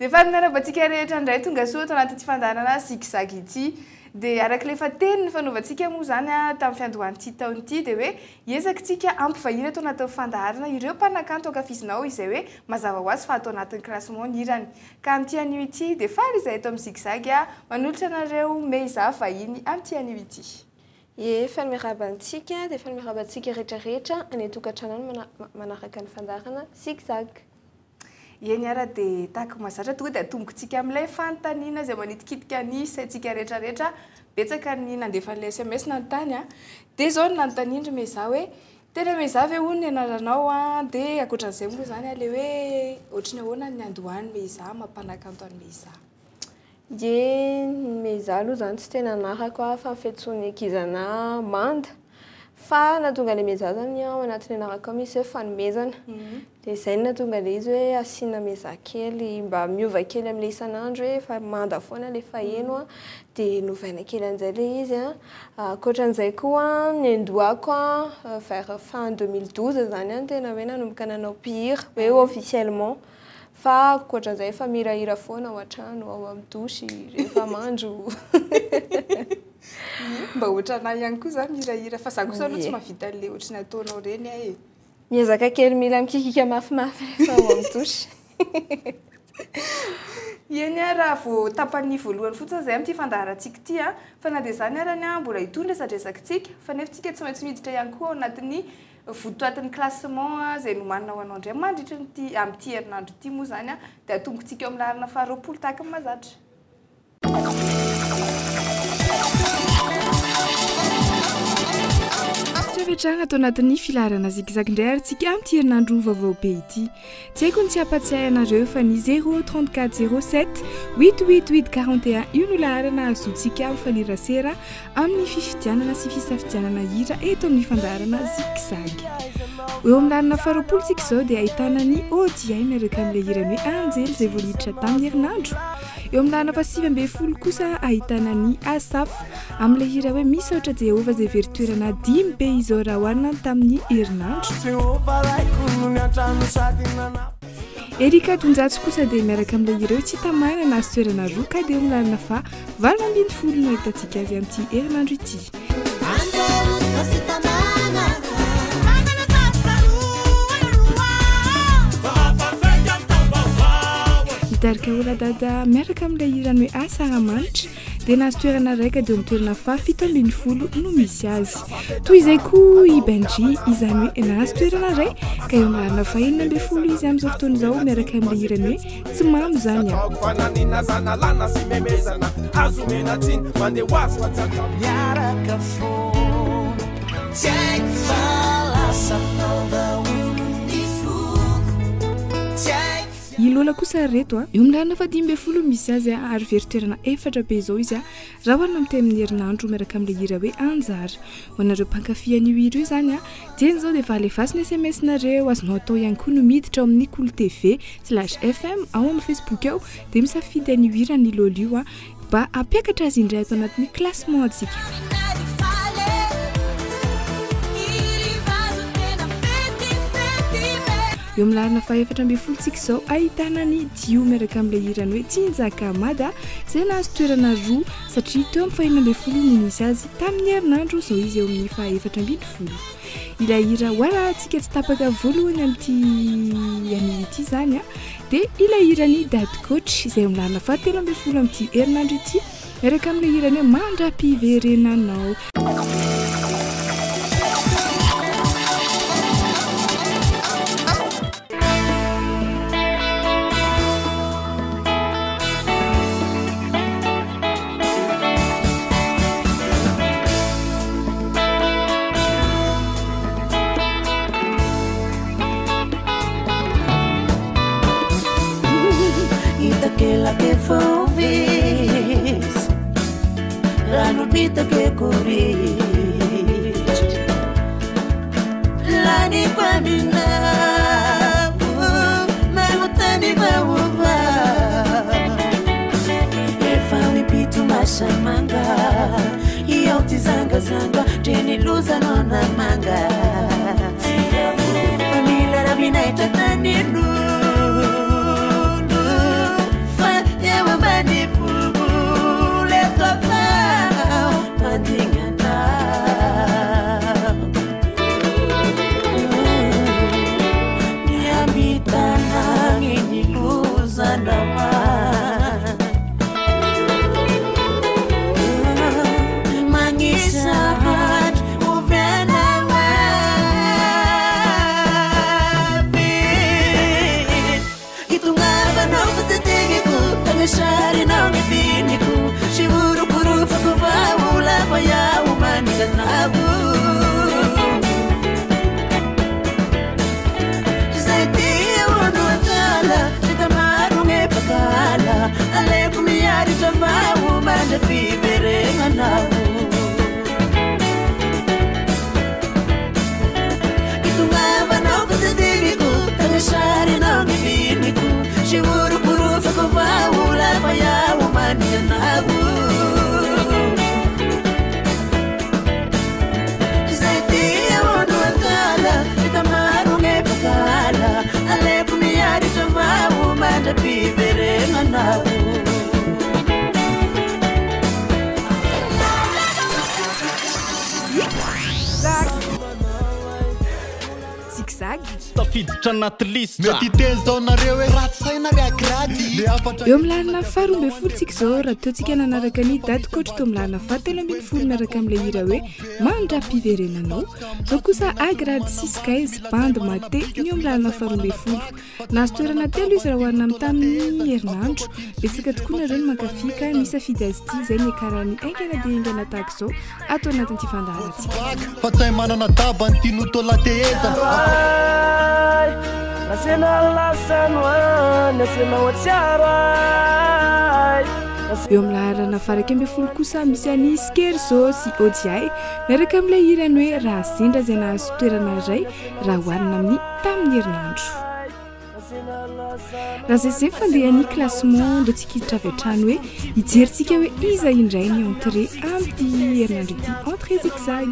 Dia fa miarabantsika rehetra indray tonga soa ato anaty fandarana zigzag ity. Dia arak'ilay efa teny ny fanaovantsika moa zany tamin'ny fiandohan'ity taon'ity dia hoe hiezakitsika ampivahiny ato anatin'ny fandaharana ireo mpanakanto ankafizinao izay hoe mazava ho azy fa atao anatin'ny classement ny irany. Ka amin'ity anio ity dia faly izay ato amin'ny zigzag manolotra anareo meiza vahiny amin'ity anio ity. Efa miarabantsika dia efa miarabantsika rehetrarehetra any tokantrano manaraka ny fandarana zigzag. Eny ara dia tahaka mahazatra toa dia atombokantsika amin'ilay fanontaniana izay manitikitika ny saintsika rehetrarehetra betsaka ny nandefa an'ilay SMS nanontany dia izao ny nanontaniandry meiza hoe tena meiza ve hono ny anaranao dia ankoatran'izay moa zany ilay hoe ohatrany ahoana ny andohany meiza mampanakanto any meiza. Ye meiza aloha zany tsy tena anarako fa mifetsony akizana manda fa nahatonga ilay meiza zany ao anatin'ny anarako misy hoe fanomezana dia izay nahatonga ilay izy hoe asiana meiza kely mba miova kely amin'ilay isan'andro hoe fa manda foana ilay faheno dia novaina kely an'izay ilay izy ankoatran'izay koa ny andohako vers fin 2012 zany tena hoe nanomboka nanao mpihira hoe officiellement fa ankoatran'izay efa mirahira foana ao an-trano ao amin'ny dosy rehefa mandro. Mba ohatranahy ihany koa zany mirahira fa za kosa aloha tsy mahavita an'ilay ohatrany ataonao reny e. Miezaka kely mila mikikika mafimafy rehefa ao amin'ny dosy. Eny raha vao tapany voalohany fotsiny izay amin'ity fandaharantsika ity fa na dia izany arany mbola hitondra sadresakitsika fa nefa tsika tsy maintsy miditra ihany koa ao anatin'ny votoatin'ny classement izay nomanina ho anao indray mandritra amin'ity herinandro ity moa zany dia atombokantsika eo amin'ny larina faha 20 tahaka ny mahazatra. Trana ato anatin'ny filarana zigzag indray arytsika amin'ity herinandro vaovao be ity. Tsy haiko ny tsy hampatsiahy anareo fa ny 03407 8841 io no laharana azontsika mifanirasera amin'ny fifidianana sy fisafidianana hira eto amin'ny fandarana zigzag. Eo amin'ny larina faha 20 tsika izao dia ahitana ny ODI miaraka amin'ilay hirany hoe anjely izay voaliditra tamin'ny herinandro. Eo amin'ny larina faha 9 kosa ahitana ny asaf amin'ilay hira hoe misaotra Jehova izay veritoerana 10 be izao raha hoanina tamin'ny herinandro. Erika Donjatso kosa dia miaraka amin'ilay hira hoe tsy tamana na azo toerana roa ka dia eo amin'ny larina faha 20 no ahitantsika azy amin'ity herinandro ity. Daraka oladada miaraka amin'ilay hirany hoe asaramanitra dia nahazo toerana raika dia mitoerana faha 17 no misy azy. Toy izay koa i Benji izany hoe nahazo toerana ray ka eo amin'ny larina faha 19 izy amin'izao fotoana izao miaraka amin'ilay hirany hoe tsy mamy zany Ilola kosa reto eo amin'ny larina faha 10 misy azy ary veritoerana 4 be izao izy raha hoanina amin'ny tamin'ny herinandro miaraka amin'ilay hira hoe anjara. Ho anareo mpankafy an'io hira io zany dia izao dia valefasy SMS nareo azonao atao ihany koa no miditra ao amin'ny Cool TV/FM ao amin'ny Facebook ao dia misafidy an'io hira ny Ilola io mba hampiakatra azy indray ato anatin'ny classement antsika. Eo amin'ny larina faha 14 tsika izao ahitana ny Dio miaraka amin'ilay hirany hoe Tsinjaka Mada izay nahazo toerana roa satria teo amin'ny faha 15 no nisy azy tamin'ny herinandro izao izy eo amin'ny faha 14. Ilay hira hoarahantsika tsy tapaka voalohany amin'ity anio ity zany dia ilay hirany Dad Coach izay eo amin'ny larina faha 13 amin'ity herinandro ity miaraka amin'ilay hirany hoe mandra-piverenanao. Itaquela que fomos, ranubita que corri, lá ni quamina, mesmo tani baúva, e fami pitu machamanga, e altizanga zanga, teni luza nona manga, família rabina itatani lu. mandapiverenanao itungavanao fatadeliko tanasarinao ny filmiko siurukurufako vaula fayawo manianao Mandapiverenanao zigzag tafiditra anaty listra mety tezao nareo hoe ratsy saina reagrady le afatra eo milalina faharoambe folontsika zao raha toantsika nanaraka ny dady koatra to milalina fatelo ambiny folo miaraka amin'ilay hira hoe mandra-piverenanao zao kosa agrady 6 bande mate ny eo milalina faharoambe folo nazo toerana telo izy raha hoarina amin'ny tamin'ny herinandro betsaka tokoa nareo ny mankafika misafidy azy ity izay ny akarany aingana dia aingana tahaka izao atao anatin'ity fandaharantsika fa tsay manana daba ny tinotolateeza eo milaharana faraka ambe folo kosa misy any skerzo sy odiay miaraka amin'ilay hirany hoe raha zendra zay nahazo toerana iray raha hoanina amin'ny tamin'ny herinandro raha zay zay fandehan'ny classement ndo tsikiditra avy atrany hoe hijeryntsika hoe iza indray ny entrée amin'ity herinandro ity entrée zigzag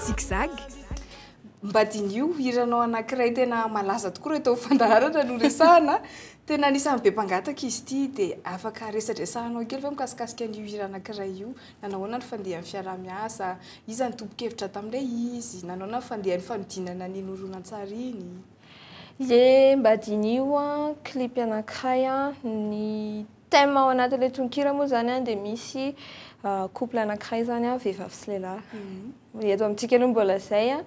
zigzag mbadin'io hiranao anankiray tena malaza tokoa reto fandaharana no resahana tena anisany be mpangataka izy ity dia afaka resadresahanao kely fa mikasikasika an'io hira anankiray io nanahoana ny fandehan'ny fiaramiasa iza ny tompo-kevitra tamin'ilay izy nanahoana ny fandehan'ny fanodinana ny horonan-tsara iny le mbadin'io a clip anankiray a ny thème ao anatin'ilay tononkira moa zany a dia misy couple anankiray zany a vehivavy sy lehilahy eto amintsika aloha mbola zay a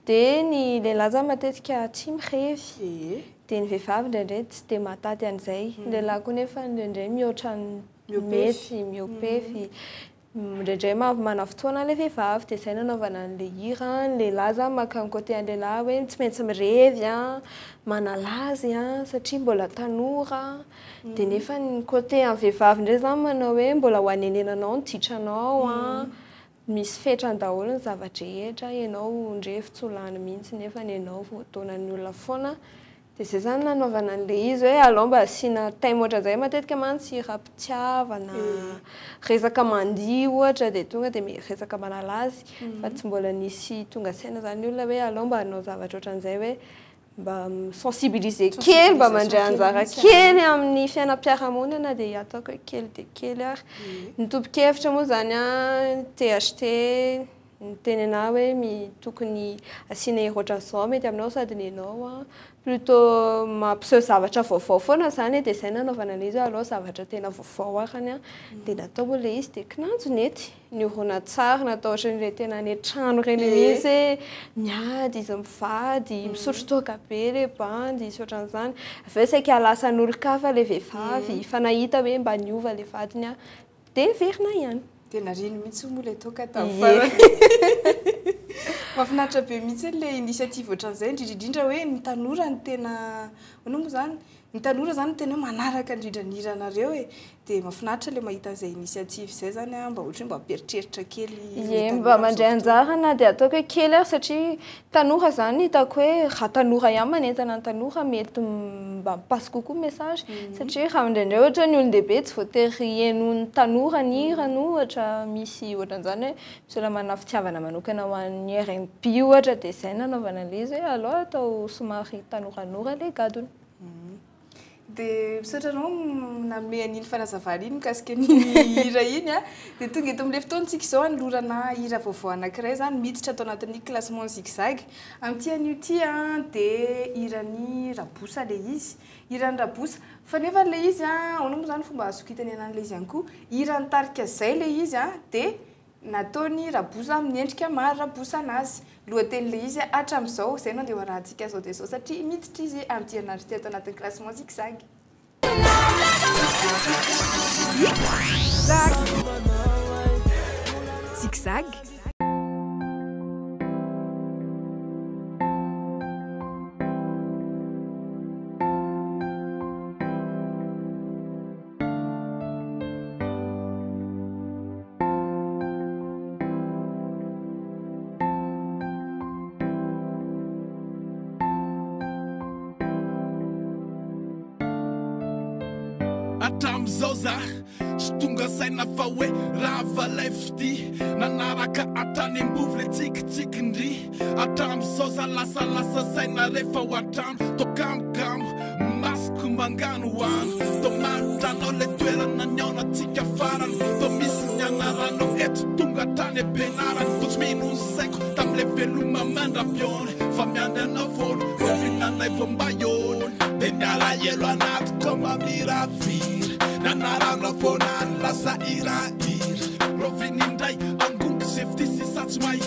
dia ny lehilahy zany matetika tia mirevy dia ny vehivavy indraindray tsy dia matady an'izay lehilahy koa nefa indraindray mihoatra mety miopefy indraindray mana fotoana le vehivavy dia izay nanaovana an'ilay hira ny lehilahy zany maka ny côté an'ny lehilahy hoe tsy maintsy mirevy a manalazy a satria mbola tanora dia nefa ny côté amin'ny vehivavy indray zany manao hoe mbola ho anenenanao ny ditranao a misy fetrany daholo ny zavatra rehetra ianao ndrefy tsy olany mihitsy nefa ny ianao voataonan'ny olona foana dia izay zany nanaovana an'ilay izy hoe alao mba asiana thème ohatra zay matetika mantsy raha-pitiavana resaka mandihy ohatra dia tonga dia resaka manalazy fa tsy mbola nisy tonga saina zany olona hoe alao mba hanao zavatra ohatran'izay hoe mba sensibiliser kely mba mandray anjara kely amin'ny fiainam-piarahamonina dia ataoko hoe kely dia kely ary ny tompo-kevitra moa zany a THT ny tenena hoe tokony asiana herotra zao mety aminao sady ny ianao a plutôt mampiseho zavatra vaovao foana zany dia izay nanaovana an'ilay izy aloha zavatra tena vaovao arany a dia natao moa ilay izy dia kinanjo nety ny orona tsara natao ohatran'ilay tena ny trano reny mihitsy miady izy mivady misotro toaka be le bandy sy ohatran'izany avy eo saika lasa n'olo-kafa le vehivavy fa nahita hoe mba niova le vadiny a dia verina ihany tena reny mihitsy moa le toka tafarany mahafinaritra be mihitsy le initiative ohatran'izay indrindrindrindra hoe ny tanora ny tena hoana moa zany ny tanora zany tena hoe manaraka indrindran'iranareo e dia mahafinaritra le mahita an'izay initiative izay zany a mba ohatra hoe mba peritreritra kely mba mandray anjara na dia ataoko hoe kely ary satria tanora zany hitako hoe raha tanora ihany manentana ny tanora mety mba mipasy kokoa message satria raha indraindray ohatra ny olon-dehibe tsy voatery henon'ny tanora ny hirany ohatra misy ohatran'izany hoe misy olona manana fitiavana manokana ho an'ny R&B ohatra dia izay nanaovana an'ilay izy hoe alao atao somary tanoranora le gadony dia misaotra anao nanome an'iny fanazavana iny mikasika an'iny hira iny a dia tonga eto amin'ilay fotoantsika izao anolorana hira vaovao anankiray zany miditra atao anatin'ny classement zigzag amin'ity an'io ity a dia hiran'ny rabosa le izy hiran'ny rabosa fa nefa le izy a ahoana moa zany fomba azokitany an'ilay izy ihany koa hiran'ny tarika zay le izy a dia nataony rabosa amin'ny endrika maro rabosa anazy lohatenin'ilay izy hatramin'izao izay no andeha hoarahantsika zao dia zao satria miditra izy amin'ity herinandro ity atao anatin'ny classement zigzag zigzag atram'izao za sy tonga saina fa hoe raha valaifity nanaraka atrany ambovy le tsikitsikindry atram'izao za lasalasa saina rehefa ho atrano tokamokamo masoko mangano hoano to maritranao le toerana niaonatsika farany to misy ny anaranao eto tonga atrany ampianarany to tsy mino saiko tam'le veloma mandram-piony fa miandry anao fono rovinanay vo mba iony de miala elo anaty komamiravira nanarana fonany lasa irahira rovinindray angongo sefty sisatso may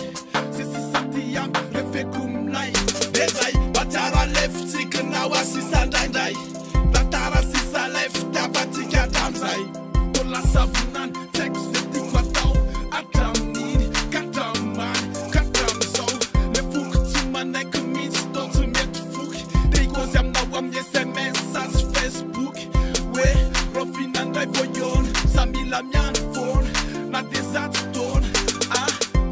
sisisaty am refeko minay de zay batsara lefitsikynao asisandraindray tatara sisa lefitiavatsika atram'izay to lasa vonany tsaiko ze tiako atao atramininy katramany katram'izao le foky tsy manaiky mihitsy to tsy mety foky de ikozy aminao amin'ny sms sy facebook hoe rofinandray voiona samila miandro fona na de zato taona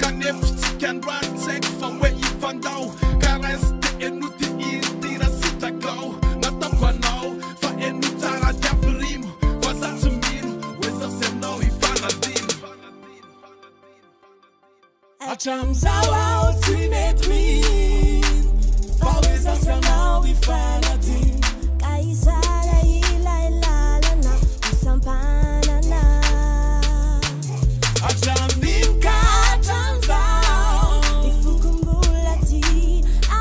kanefitsika androany tsaiko fa hoe ifandao kareste enoti iritira sitakao nataoko anao fa eno tsara diampirimo fa za tsy mino hoe zao sy aminao ifanadino atram'izao aho tsy mety mino fa hoe zao sy anao ifanadino ka isara ilailalana isampanana atram'ino ka atram'izao ifokombola ty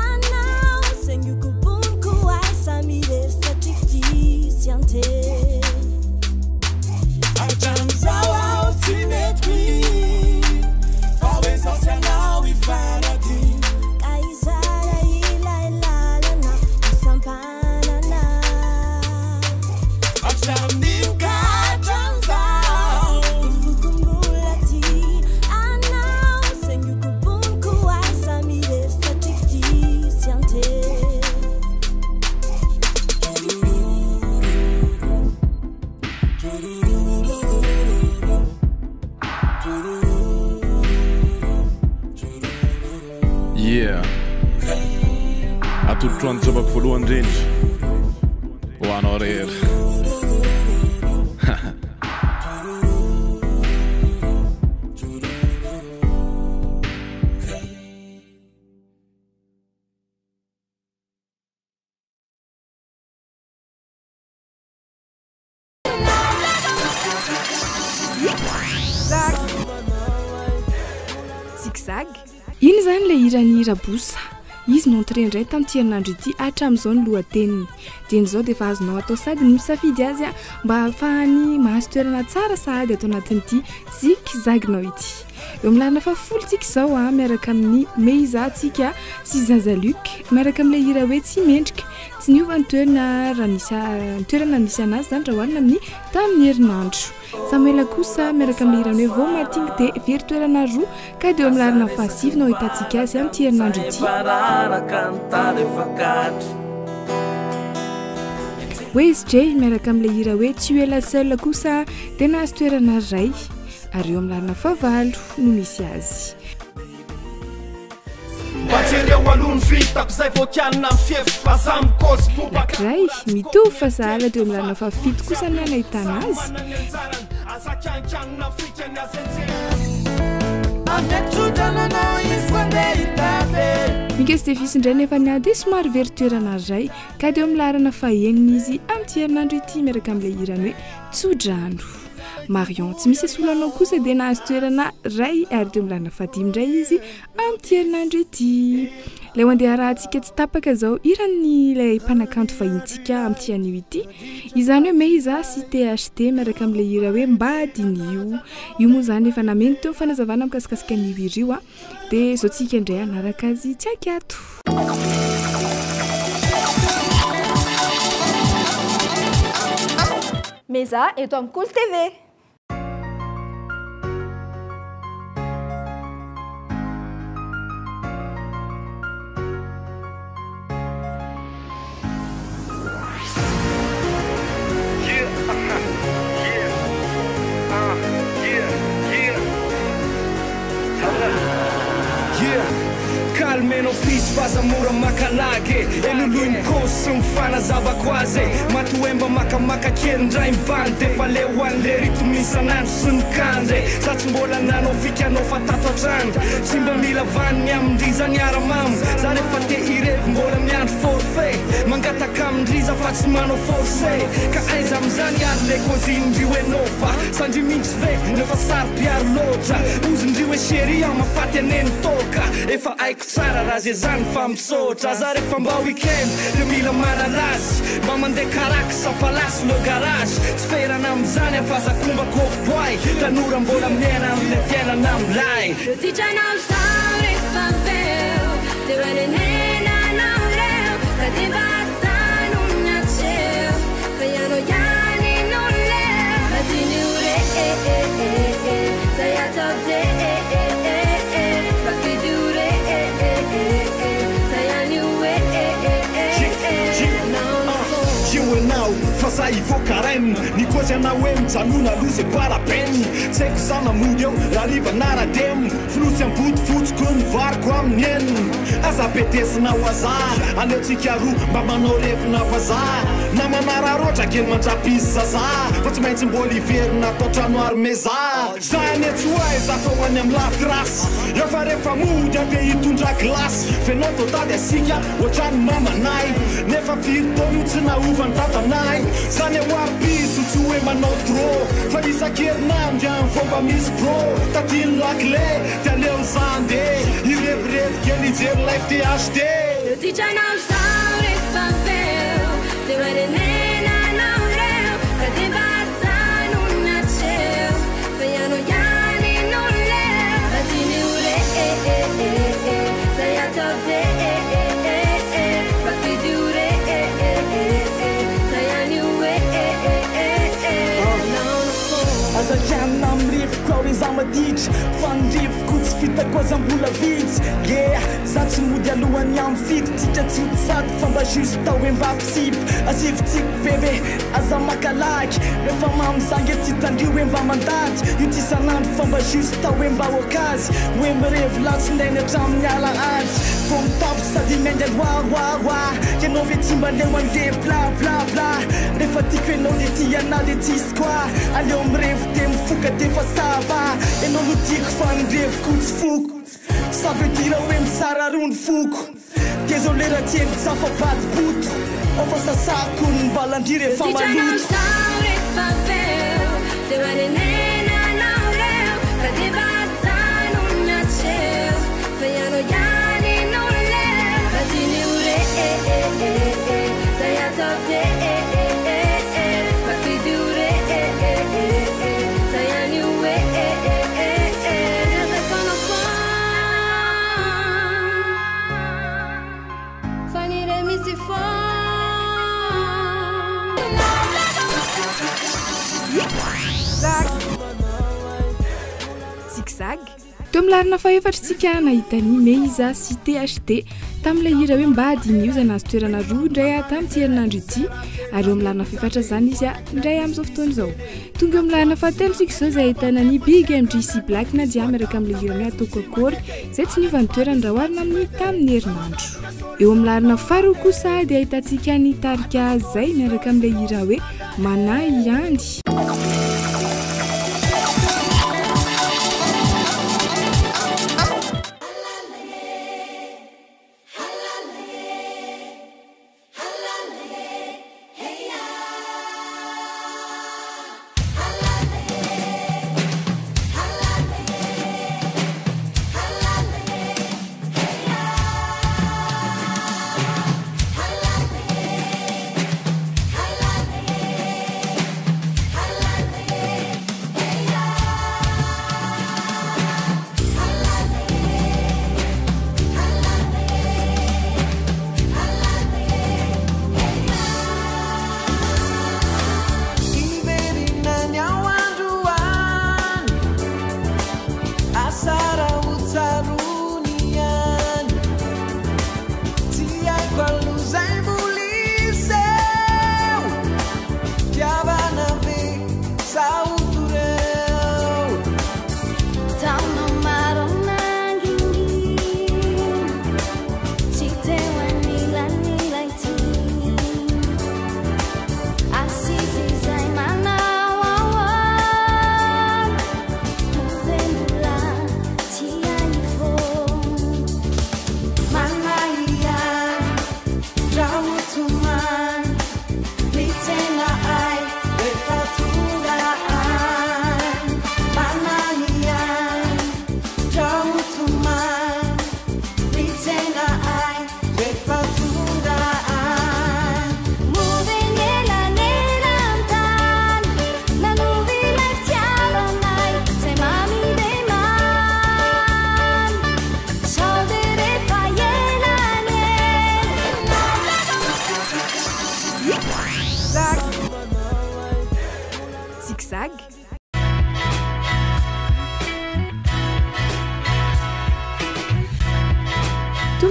anao sengioko boniko aisa miresatrifity sy ante atram'izao aho tsy mety mino fa hoe zao sy anao ifanadino ka isara ilailalana isampanana atram'ino ka atram'izao ifokombola ty anao sengioko boniko aisa miresatrifity sy ante Yeah. Atolotro anjabako voalohany indrindra ho anao rehetra. Zigzag iny zany le hirany hirabosa izy nontre indray tamin'ity herinandro ity hatramin'izao ny lohateniny dia n'izao dia efa azonao atao sady ny misafidy azy a mba ahafahany mahazo toerana tsara sahady atao anatin'ity zigzagnao ity eo amin'ny lalana fa folontsika izao a miaraka amin'ny Meiza tsika sy Zaza Luc miaraka amin'ilay hira hoe tsy mendrika tsy niova ny toerana nisy anazy zany raha hoanina amin'ny tamin'ny herinandro Samuela kosa miaraka amin'ny hira hoe vao matingy dia very toerana roa ka dia eo amin'ny lalana fasivy no ahitantsika azy amin'ity herinandro ity Waze J miaraka amin'ilay hira hoe tu es la seule kosa dia nahazo toerana ray ary eo amin'ny lalana favalo no misy azy Nakray mitovy fa sahala dia eo amin'ny lalana fafito kosa ny ahitana azy Mikasy dia visy indray nefa niady somary very toerana ray ka dia eo amin'ny lalana fahenina izy amin'ity herinandro ity miaraka amin'ilay hirany hoe tsodrano Marion tsy misy asolanao kosa dia nahazo toerana ray ary dia milana fadimy indray izy amin'ity herinandro ity ilay handeha rahantsika tsy tapaka izao iran'ilay mpanakanto vahintsika amin'ity anio ity izany hoe Meiza sy THT miaraka amin'ilay hira hoe mbadin'io io moa zany efa nameny teo fanazavana mikasikasika an'io hira io a dia izao tsika indray anaraka azy tsy akato Meiza eto amin'ny Cool TV. meno fisy fazamora makalagy eloloiny kosy sy mifanazavako azy matoemba makamaka kelindray mibany defa le hoan'le ritomisanandro sy ny kandry za tsy mbola nanao fikanao fa tato atrano tsy mba mila vaniny amindriza ny aramamo za rehefa te irevy mbola miandro forfait mangataka amindriza fa tsy manao forcé ka aiza am'izany ary le kozindrio enao fa sandry mintsy ve nefa sary piaro loatra ozindrio e chéri ao mafaty aneny toka efa aiko tsara raha ze zany fa misotra za rehefa mba weekend de mila mararazy mba mandeha karaky safalasy lo garage tsy ferana am'izany afazakomba kofboy tanora mbola miaina am'le fiainana am'lay Teachernao sao rehefa veo teo anenenanao leo ka de vatano miatseo fa ianao ihany no leo madiny ore zay ataode fa fidy ore zay ihany oe enao fa za ivokarainy ny kozy anao hoe mijanona lozy parapeny tsy haiko za mamody eo rariva narademo finosy ambody fotsiko ny variko amin'ny eniny aza betesinao aza aleotsika roa mba manao revina vaza na manararoatra kely mandrapisy zaza fa tsy maintsy mbola iverina atao trano armeza za anetsy hoay za fa hoany amin'ny latrasy efa rehefa mody ade hitondra glasy fenao totady asika ohatrany mamanay nefa firytaono tsy naovany tatanay zany hoapiso tsy hoe manao tro fa isan-kerinandro any fomba misy bro tatiny lakle de aleo zande irevirevy kely ijery life THD Teachernao sao rehefa veo teo anenenanao leo ka de vatano miatseo fa ianao ihany no leo madiny ore zay ataode fa fidy ore zay ihany oe azakianina amrivoko ao iza maditra fa nirivoko tsy fitako azambola vitsy ge za tsy mody alohany amy fito tika tsy hotisato fa mba juste tao hoe mba psipo asivitsiko veve aza makalaky rehefa mamizangy ty tandrio hoe mba mandaty io ty sanandro fa mba juste tao hoe mba okazy hoe mirevy latsindeny hatramin'ny ala ady fo mitapo sady mendy aloaroaroa ianao ve tsy mba leo an'le blablabla rehefa tiako ianao le ty ana le tisy koa aleo mirevy de mifoka defa sava ianao no tiako fa nireviko tsy foko ça veut dire hoe misara rony foko désolé raha tieny tsafabady boto ofa sasako ny mbalandry rehefa maloto rehefa veo teo anenenanao leo ka de vatano miatseo fa ianao ihany no leo madiny ore zay ataode fa fidy ore zay ihany oe Zigzag teo milarina fa efatritsika nahitany Meiza sy THT tamin'ilay hira hoe mba adiny io zanazy toerana roa indray tamin'ity herinandro ity ary eo milarina fa efatra zany izy indray amin'izao fotoana izao tonga eo milarina fa telo sika izao izay ahitana ny Big MGC Black Nadia miaraka amin'ilay hira hoe atoko akory izay tsy niva ny toerana raha oharina amin'ny tamin'ny herinandro eo milarina faharoa kosa dia ahitantsika ny tarika zay miaraka amin'ilay hira hoe manahy iandy Halale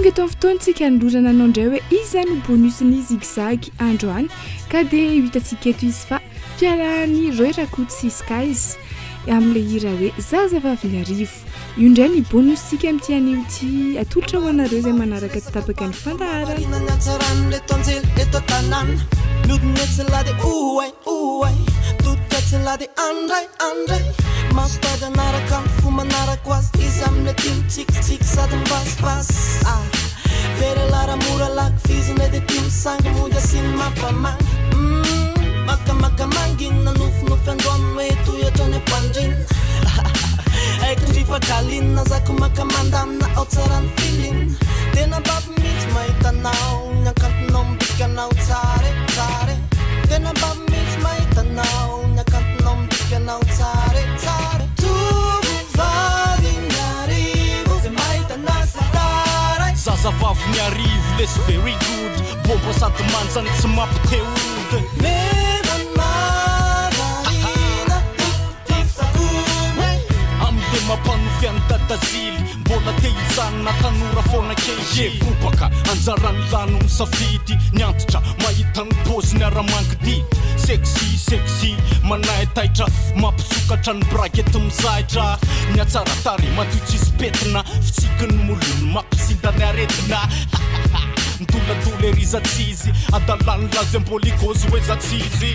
tonga eto amin'ny fotoantsika nilorana anao indray hoe iza no bonusny zigzag andro any ka dia hitantsika eto izy fa fiarahany Roy Rakoto sy Skies amin'ilay hira hoe zazavavy ny arivo io indray ny bonusika amin'ity anio ity atolotra ho anareo izay manaraka tsy tapaka ny fandaharana Mastada naraka fu manaraka azy izy amin'ny timo tsikitsiky sady mbasibasy vera lara mora laky fiziny dia timo sangy moja sy mampamangy makamaka manginy nanofinofy androany hoe toyatra ny ampandrainy aikindrifa kalinina zako makamandamina ao tsarany filiny tena baby mihitsy mahitanao ny akantonao mibikanao tsare tsare tena baby mihitsy mahitanao ny akantonao mibikanao tsare tsare tovovavy miarivo zay mahitana sadaray zazavavy miarivo les very good bomba sady manjany tsy mampiteody mampanofiany dadazily mbola te hijanona tanora foana keie bobaka anjarany lano misafidy niantitra mahita ny poziny aramangidy sexy manahy taitra mampisokatra ny bragety mizahitra niatsaratary madio tsisy petina fitsikiny molony mampisindany aretina mitolatolo erizatsizy adalany lazy ambolikozy hoe zatsizy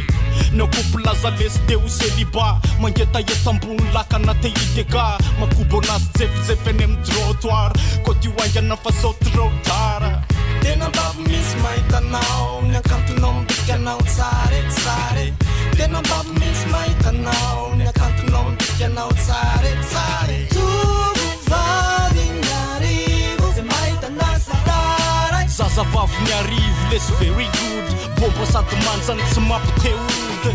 nakopo laza lesy teo célibat mangetaheta ambony lakana te ideka makobo anazy jefejefeny amin'ny trottoir koty hoaingana fa sao trop tard tena baby misy mahitanao ny akantonao mibikanao tsare tsare tena baby misy mahitanao ny akantonao mibikanao tsare tsare tovovavy miarivo zay mahitana sadaray zazavavy miarivo les very good bomba sady manjany tsy mampiteody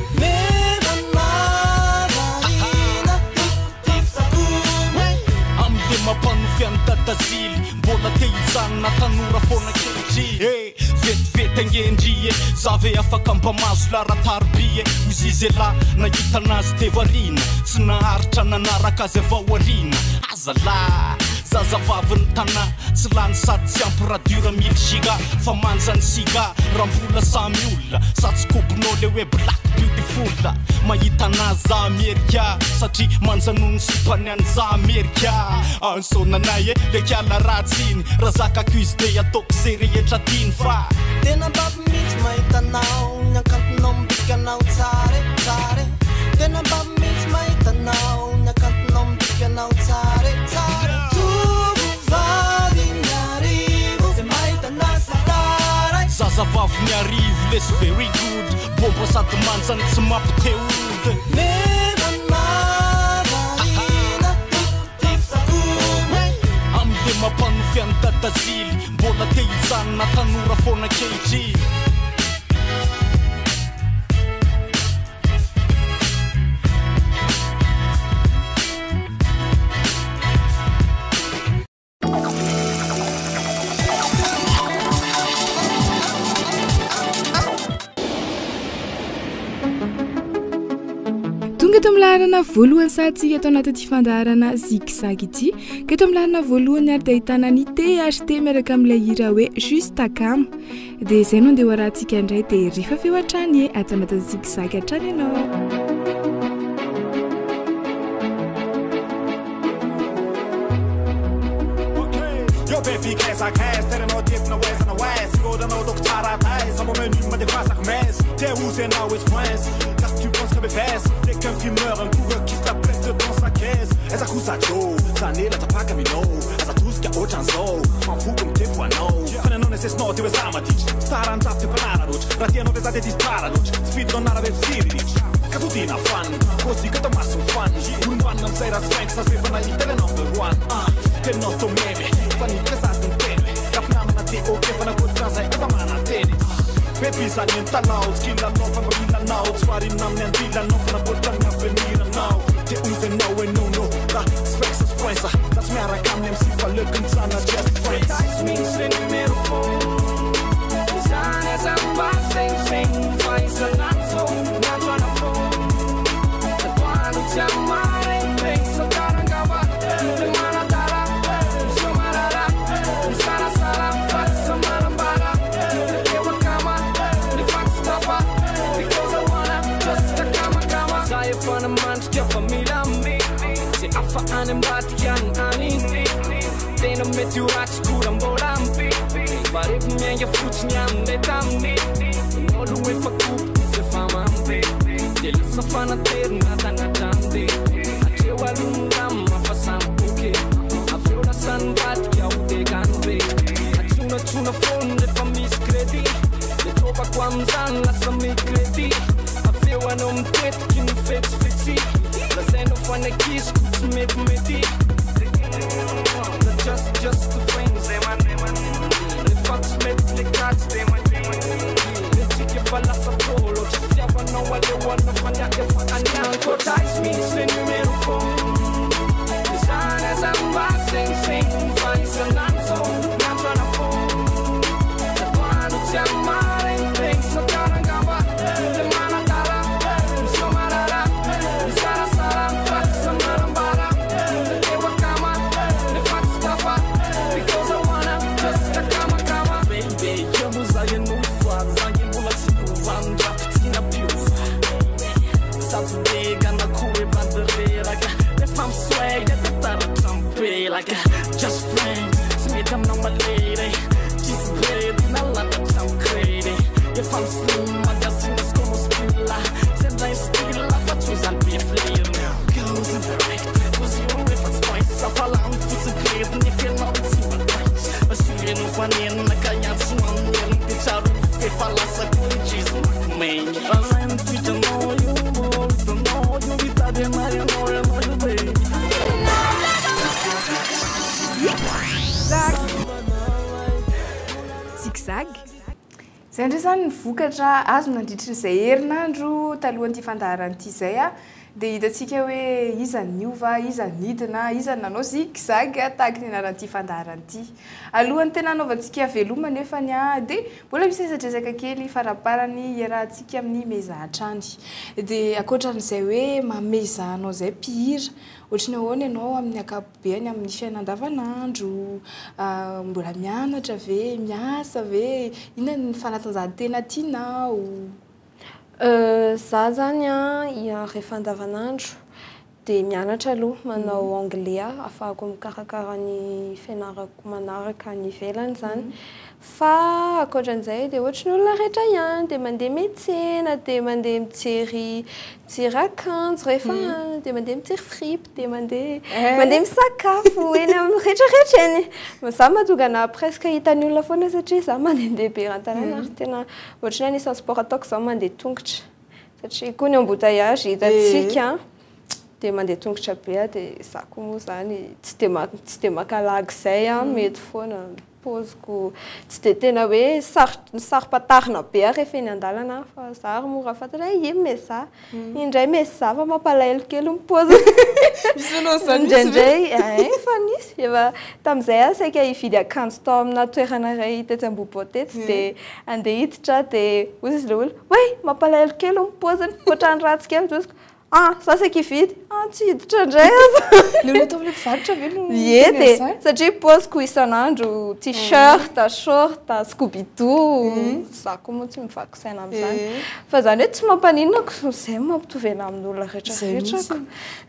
am'le mampanofiany dadazily mbola te hijanona tanora foana keitry vetivety angendrie zave afaka mbamazo larataribie ozizy la nahita anazy de varina tsy naharitra nanaraka azy avaoarina azala zazavavy ny tana tsy lany sady tsy ampiradura mily giga fa manjany siga rambola samy olona satsy kobinao le hoe black beautiful mahita anazy za amerika satria manjanony sipany any za amerika ansonanay le kiala ratsiny raha zakako izy de ataoko ze rehetra tiany fa tena baby mihitsy mahitanao ny akantonao mibikanao tsare tsare tena baby mihitsy mahitanao ny akantonao mibikanao tsare tsare tovovavy miarivo zay mahitana sadaray zazavavy miarivo les very good bomba sady manjany tsy mampiteody am'le mampanofiany dadazily mbola te hijanona tanora foana keitry eto milarana voalohany satsika atao anaty fandaharana zigzag ity ka eto milarana voalohany ary dia ahitana ny THT miaraka amin'ilay hira hoe juste akamo dia izay no andeha ho arahantsika indray dia rehefa feo hatrany e atao anaty zigzag hatrany ianao Yo baby kesa kes terenao tepina wes na wes godanao doko tsara tais ama menu ma dépassako mes t'es où c'est now it's prince car tu penses que mes fesses t'es qu'un filmeur un coureur qui se la prête dans sa caisse essa kusa Joe zanela tapaka mino essa tuska ochanzo fan fu comme t'es no fana non è se snoti ve samatich staran tapte panara roch ratiano pesate dispara roch speed non ara web series Casutina fan così che tomasse un fan un fan non sei la Sphinx sapevano il tele number one che noto meme fanno pesato un tele capnamo na te o che fanno contrasa e zamana tele baby sa niente loud skill la nova ma la now swari nam ne antilla no fanno portare a venire now te use no e no no la Sphinx Sprinza la smera camnem si fa le canzana just friends me se numero 4 sana samba sing fai salato na twana phone the one chiamare penso carangava le mana dara so marara sara sara afa any ambadika any tena mety ho ratsy korambola fa rehefa miainga fotsiny amin'ilay taminy olo efa kopo ze famambe de lasa fanaterina tanatrande atreo alomolama fa samboke aveo lasany vadika ho deganbe atsonatsona fony rehefa misy kredi le tropako amin'izany lasa mikredi aveo anao mitetiky ny fetsifetsy lazainao fanakisiko tsy metimety just the friends le fax met le cats le tiki fa lasa polo ci fiavanao aleoana fa neanche fa andianco dice miss le numero phone desane zamba sing fai sananzo nanzo na phone da quando ti amare in penso carangaba le mana dara insomma rara sara faxa marambara le wakama le faxa fa because I wanna just a kama baby eu usaia no faz a mula se curvando piscina piufa sabes dega na cue bandeira if I'm swag the tara trampela just friends smith I'm not my lady just bread na lata tão crazy if I'm slim I just see what's gonna spill said I still love what you's and be flare goes in the right was you if it's twice I fall on to the grave and if you're not see my price mas you no funny na canha sua mulher que sabe que fala essa coisa man I'm to know you vida de Maria no you baby zigzag zay ndray zany ny vokatra azo nandritra izay herinandro talohan'ity fandaharan'ity zay a dia hitantsika hoe iza niova iza nidina iza nanao zigzag tahaka ny anaran'ity fandaharan'ity alohany tena anaovantsika veloma nefany a dia mbola misy resadresaka kely faraparany iarahantsika amin'ny mezahatrany dia ankoatran'izay hoe mamezahanao zay mpihira ohatrany ahoana ianao amin'ny akapobeany amin'ny fiainana andavanandro mbola mianatra ve miasa ve inona ny fanatanjahantena tianao za zany a rehefa andavanandro dia mianatra aloha manao anglais afahako mikarakara ny fianarako manaraka ny ivelany zany fa ankoatran'izay dia ohatrany olona rehetra ihany dia mandeha miantsena dia mandeha mijery akanjo rehefa dia mandeha mijery fripe dia mandeha misakafo eny amin'ny rehetrarehetra eny za mahatonga na presque hitan'ny olona foana satria za mandehandeha be rantanana ary tena ohatrany anisan'ny sport ataoko za mandeha tongotra satria koa ny embouteillage hitantsika dia mandeha tongotra be dia za koa moa zany tsy dia makalagy izay mety foana poziko tsy dia tena hoe sary-patarina be rehefa eny an-dalana fa za ary mora fantatra ino mesa indray mesa fa mampalahelo kely mipozina indraindray fa nisy efa tamin'izay saika hividy akanjo tao amina toerana iray tetsy Ambohipo-tetsy dia andeha hiditra dia ozy izy le olona hoe mampalahelo kely mipozina ohatrany ratsy kely zosiko za saika hividy tsy hiditra indray le tao amin'ilay mpivarotra ve no dia satria poziko isan'andro t-shirt short scooby-doo za koa moa tsy mivaky saina amin'izany fa zany hoe tsy mampaninako izay mampitovy ena amin'olona rehetrarehetrako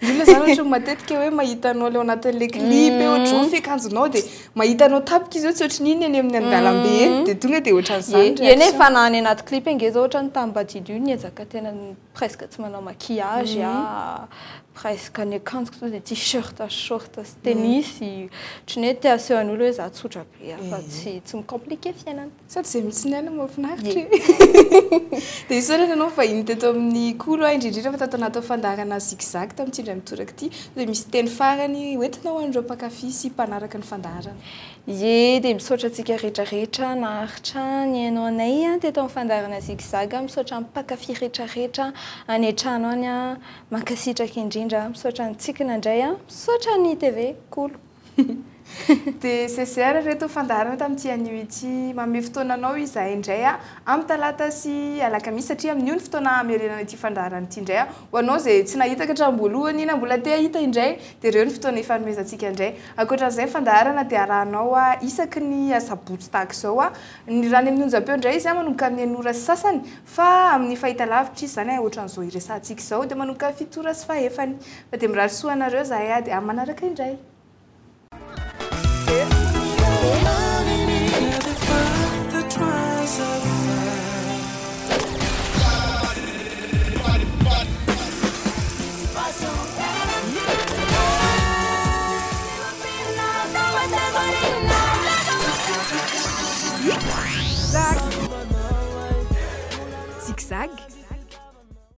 ny olona zany ohatra matetika hoe mahitanao le anatin'ilay clip ohatra fiakanjonao dia mahitanao tapika izy hoe tsy ohatry n'iny eny amin'ny andalam-be eny dia tonga dia ohatran'izany eny efa nany anaty clip engeza ohatra ny tambadidy io niezaka tena presque tsy manao maquillage presque ny akanjoko sao dia t-shirt short sy tenisy ohatry ny hoe tia asehoan'olo hoe za tsotra be fa tsy micompliqué fiainana sady izay mitsiniana mahafinaritra dia isorana anao vahiny teto amin'ny kolo indrindrindra fa tato anaty fandaharana zigzag tamin'ity indray mitoraka ity dia misy teny farany hoentinao an'ireo mpankafy sy mpanaraka ny fandaharana dia misaotra antsika rehetrarehetra naharitra ny hainao anay teto amin'ny fandaharana zigzag misaotra ny mpankafy rehetrarehetra any an-trano any mankasitraka indrindra misaotra ny tsikina indray misaotra ny TV kolo dia CCR reto fandarana tamin'ity anio ity manome fotoananao izahay indray amin'ny talata sy alakamisy satria amin'io ny fotoana amerenana ity fandarana ity indray ho anao izay tsy nahitaka hatramin'ny ina mbola te hahita indray dia ireo ny fotoana ifanomezantsika indray ankoatran'izay fandarana dia arahanao isaky ny asabotsy tahaka izao ny raha ny amin'ny onjam-peo indray izy manomboka amin'ny anora sasany fa amin'ny fahitalavitra izy zany ohatran'izao iresantsika izao dia manomboka 7 ora sy 5 fa dia mirary soa anareo izahay dia amin'ny manaraka indray